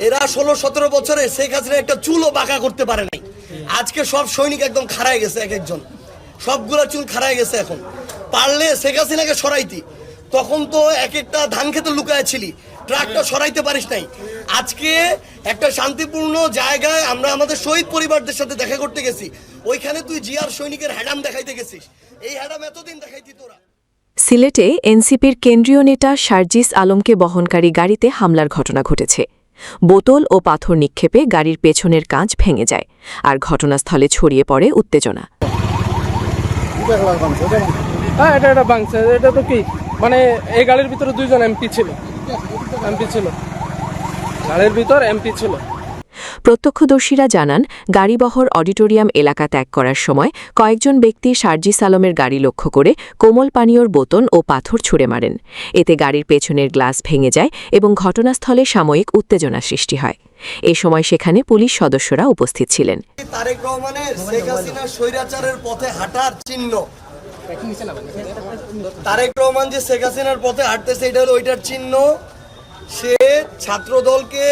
এরা 16-17 বছরে শেখ হাসিনা একটা চুলও বাঁকা করতে পারে নাই। আজকে সব সৈনিক একদম খাড়ায় গেছে, এক একজন সবগুলা চুল খাড়ায় গেছে। এখন পারলে শেখ হাসিনাকে সরাইতি, তখন তো এক একটা ধান খেতে লুকায় ছিলি, ট্রাকটা সরাইতে পারিস নাই। আজকে একটা শান্তিপূর্ণ জায়গায় আমরা আমাদের শহীদ পরিবারদের সাথে দেখা করতে গেছি, ওইখানে তুই জিয়ার সৈনিকের হ্যাডাম দেখাইতে গেছিস। এই হ্যাডাম এতদিন দেখাইতি তোরা। সিলেটে এনসিপির কেন্দ্রীয় নেতা সার্জিস আলমকে বহনকারী গাড়িতে হামলার ঘটনা ঘটেছে। বোতল ও পাথর নিক্ষেপে গাড়ির পেছনের কাঁচ ভেঙে যায়, আর ঘটনাস্থলে ছড়িয়ে পড়ে উত্তেজনা। এটা ভাঙছে, এটা তো কি মানে এই গাড়ির ভিতরে দুইজন এমপি ছিল, গাড়ির ভিতর এমপি ছিল। প্রত্যক্ষদর্শীরা জানান, গাড়িবহর অডিটোরিয়াম এলাকা ত্যাগ করার সময় কয়েকজন ব্যক্তি সার্জিস আলমের গাড়ি লক্ষ্য করে কোমল পানীয়র বোতল ও পাথর ছুঁড়ে মারেন। এতে গাড়ির পেছনের গ্লাস ভেঙে যায় এবং ঘটনাস্থলে সাময়িক উত্তেজনা সৃষ্টি হয়। এ সময় সেখানে পুলিশ সদস্যরা উপস্থিত ছিলেন। তারেক রহমানের শেখ হাসিনার স্বৈরাচারের পথে হাঁটার চিহ্ন, তারেক রহমান যে শেখ হাসিনার পথে হাঁটতেছে এটা হলো ওইটার চিহ্ন। সে ছাত্রদলকে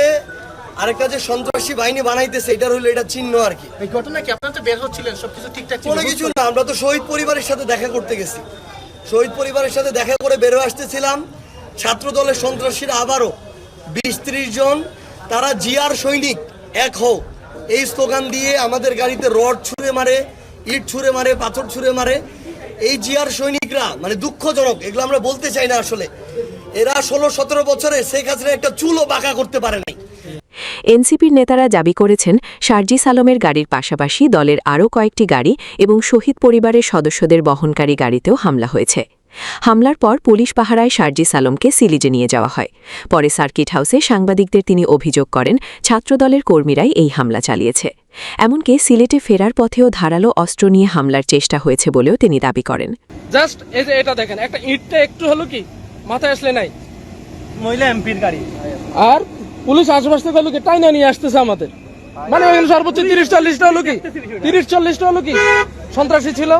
আরেকটা যে সন্ত্রাসী বাহিনী বানাইতেছে এটার হলো এটা চিহ্ন আর কি। এই ঘটনা কি আপনারা তো বের হচ্ছিলেন, সবকিছু ঠিকঠাক ছিল? কোনো কিছু না, আমরা তো শহীদ পরিবারের সাথে দেখা করতে গেছি, শহীদ পরিবারের সাথে দেখা করে বেরো আসতেছিলাম। ছাত্রদলের সন্ত্রাসীরা আবারও 20-30 জন, তারা জিয়ার সৈনিক এক হও এই স্লোগান দিয়ে আমাদের গাড়িতে রড ছুঁড়ে মারে, ইট ছুঁড়ে মারে, পাথর ছুঁড়ে মারে। এই জিয়ার সৈনিকরা মানে দুঃখজনক, এগুলো আমরা বলতে চাই না। আসলে এরা 16-17 বছরে শেখ হাসিনা একটা চুলও বাঁকা করতে পারে নাই। এনসিপির নেতারা দাবি করেছেন, সার্জিস আলমের গাড়ির পাশাপাশি দলের আরও কয়েকটি গাড়ি এবং শহীদ পরিবারের সদস্যদের বহনকারী গাড়িতেও হামলা হয়েছে। হামলার পর পুলিশ পাহারায় সার্জিস আলমকে সিলিজে নিয়ে যাওয়া হয়। পরে সার্কিট হাউসে সাংবাদিকদের তিনি অভিযোগ করেন, ছাত্রদলের কর্মীরাই এই হামলা চালিয়েছে। এমনকি সিলেটে ফেরার পথেও ধারালো অস্ত্র নিয়ে হামলার চেষ্টা হয়েছে বলেও তিনি দাবি করেন। জাস্ট এই যে এটা দেখেন, একটা ইটটা একটু হলো কি মাথায় আসলে নাই, মহিলা এমপির গাড়ি, আর পুলিশ আশেপাশ থেকে হলো কি টাইনা নিয়ে আসতেছে আমাদের। মানে ওখানে সর্বোচ্চ 30-40টা হলো কি, 30-40টা হলো কি সন্ত্রাসী ছিল।